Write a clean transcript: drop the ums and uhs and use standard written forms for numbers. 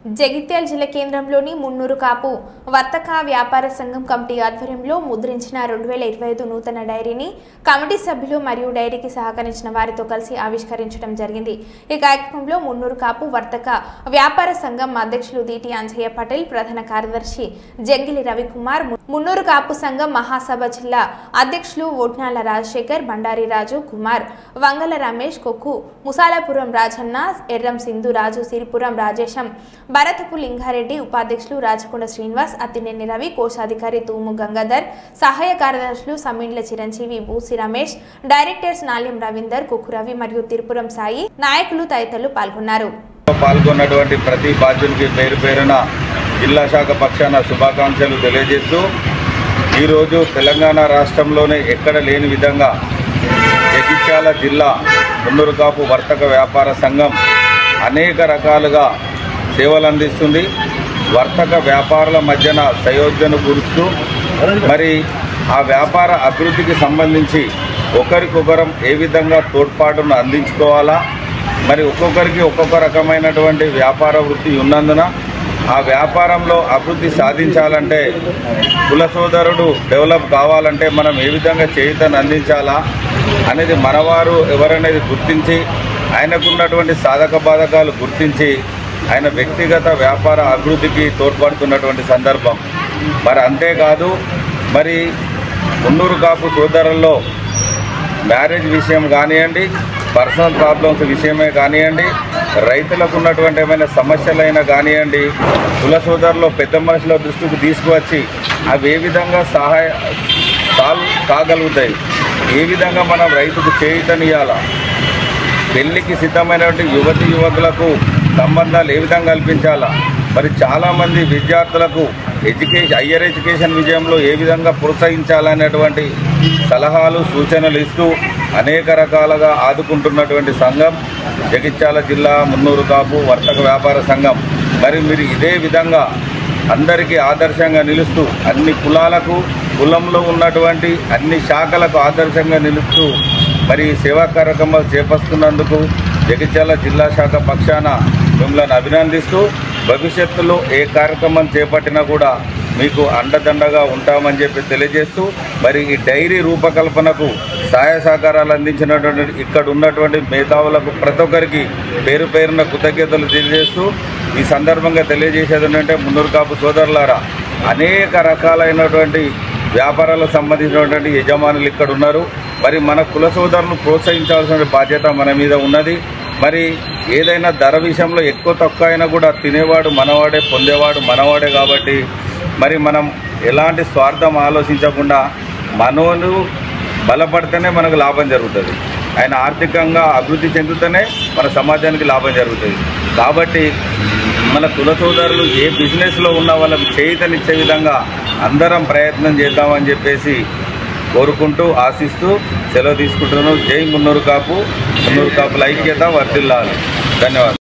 జగిత్యాల జిల్లా కేంద్రంలోని మున్నూరు కాపు వర్తక వ్యాపార సంఘం కమిటీ ఆధ్వర్యంలో ముద్రించిన 2025 నూతన డైరీని కమిటీ సభ్యులు మరియు డైరీకి సహకరించిన వారితో కలిసి ఆవిష్కరించడం జరిగింది। ఈ కార్యక్రమంలో మున్నూరు కాపు వర్తక వ్యాపార సంఘం అధ్యక్షులు దీటి అంజయ్య పటేల్, ప్రధాన కార్యదర్శి జంగిలి రవికుమార్, మున్నూరు కాపు సంఘం మహాసభ జిల్లా అధ్యక్షులు ఓట్నాల రాజశేఖర్, బండారి రాజు కుమార్, వంగల రమేష్, కొక్కు ముసాలాపురం రాజన్న, ఎర్రం సింధు రాజు, సిరిపురం రాజేశం, భరతపు లింగారెడ్డి, ఉపాధ్యక్షులు రాచకొండ శ్రీనివాస్, అత్తినేని రవి, కోశాధికారి తూము గంగాధర్, సహాయ కార్యదర్శులు సమ్మిండ్ల చిరంజీవి, బూసి రమేష్, డైరెక్టర్స్ నాల్యం రవీందర్, కొక్కు రవి మరియు తిరుపురం సాయి నాయకులు తదితరులు పాల్గొన్నారు। పాల్గొన్నటువంటి ప్రతి బాధ్యునికి పేరు పేరున జిల్లా శాఖ పక్షాన శుభాకాంక్షలు తెలియజేస్తూ ఈరోజు తెలంగాణ రాష్ట్రంలోనే ఎక్కడ లేని విధంగా జగిత్యాల జిల్లా మున్నూరు కాపు వర్తక వ్యాపార సంఘం అనేక రకాలుగా సేవలు అందిస్తుంది। వర్తక వ్యాపారాల మధ్యన సయోధ్యను కూరుస్తూ మరి ఆ వ్యాపార అభివృద్ధికి సంబంధించి ఒకరికొకరం ఏ విధంగా తోడ్పాటును అందించుకోవాలా, మరి ఒక్కొక్కరికి ఒక్కొక్క రకమైనటువంటి వ్యాపార వృత్తి ఉన్నందున ఆ వ్యాపారంలో అభివృద్ధి సాధించాలంటే కుల సోదరుడు డెవలప్ కావాలంటే మనం ఏ విధంగా చేయూతను అందించాలా అనేది మనవారు ఎవరనేది గుర్తించి ఆయనకున్నటువంటి సాధక బాధకాలు గుర్తించి ఆయన వ్యక్తిగత వ్యాపార అభివృద్ధికి తోడ్పడుతున్నటువంటి సందర్భం। మరి అంతేకాదు మరి మున్నూరు కాపు సోదరుల్లో మ్యారేజ్ విషయం కానివ్వండి, పర్సనల్ ప్రాబ్లమ్స్ విషయమే కానివ్వండి, రైతులకు ఉన్నటువంటి ఏమైనా సమస్యలైనా కానివ్వండి, కుల సోదరులో పెద్ద మనుషుల దృష్టికి తీసుకువచ్చి అవి ఏ విధంగా సాల్వ్ కాగలుగుతాయి, ఏ విధంగా మనం రైతుకు చేయూతనియాలా, పెళ్లికి సిద్ధమైనటువంటి యువతి యువకులకు సంబంధాలు ఏ విధంగా కల్పించాలా, మరి చాలామంది విద్యార్థులకు హయ్యర్ ఎడ్యుకేషన్ విజయంలో ఏ విధంగా ప్రోత్సహించాలనేటువంటి సలహాలు సూచనలు ఇస్తూ అనేక రకాలుగా ఆదుకుంటున్నటువంటి సంఘం జగిత్యాల జిల్లా మున్నూరు కాపు వర్తక వ్యాపార సంఘం। మరి మీరు ఇదే విధంగా అందరికీ ఆదర్శంగా నిలుస్తూ అన్ని కులాలకు, కులంలో ఉన్నటువంటి అన్ని శాఖలకు ఆదర్శంగా నిలుస్తూ మరి సేవా కార్యక్రమాలు చేపస్తున్నందుకు జగిత్యాల జిల్లా శాఖ పక్షాన మిమ్మల్ని అభినందిస్తూ భవిష్యత్తులో ఏ కార్యక్రమం చేపట్టినా కూడా మీకు అండదండగా ఉంటామని చెప్పి తెలియజేస్తూ మరి ఈ డైరీ రూపకల్పనకు సహాయ సహకారాలు అందించినటువంటి ఇక్కడ ఉన్నటువంటి మేధావులకు ప్రతి ఒక్కరికి పేరు పేరున కృతజ్ఞతలు తెలియజేస్తూ ఈ సందర్భంగా తెలియజేసేది ఏంటంటే మున్నూరు కాపు సోదరులారా, అనేక రకాలైనటువంటి వ్యాపారాలకు సంబంధించినటువంటి యజమానులు ఇక్కడ ఉన్నారు। మరి మన కుల సోదరులను ప్రోత్సహించాల్సిన బాధ్యత మన మీద ఉన్నది। మరి ఏదైనా ధర విషయంలో ఎక్కువ తక్కువ అయినా కూడా తినేవాడు మనవాడే, పొందేవాడు మనవాడే కాబట్టి మరి మనం ఎలాంటి స్వార్థం ఆలోచించకుండా మనోను బలపడితేనే మనకు లాభం జరుగుతుంది, ఆయన ఆర్థికంగా అభివృద్ధి చెందుతూనే మన సమాజానికి లాభం జరుగుతుంది। కాబట్టి మన కుల సోదరులు ఏ బిజినెస్లో ఉన్న వాళ్ళకి చేయూతనిచ్చే విధంగా అందరం ప్రయత్నం చేద్దామని చెప్పేసి కోరుకుంటూ ఆశిస్తూ సెలవు తీసుకుంటున్నాను। జై మున్నూరు కాపు, మున్నూరు కాపుల ఐక్యత వర్ధిల్లాలి। ధన్యవాదాలు।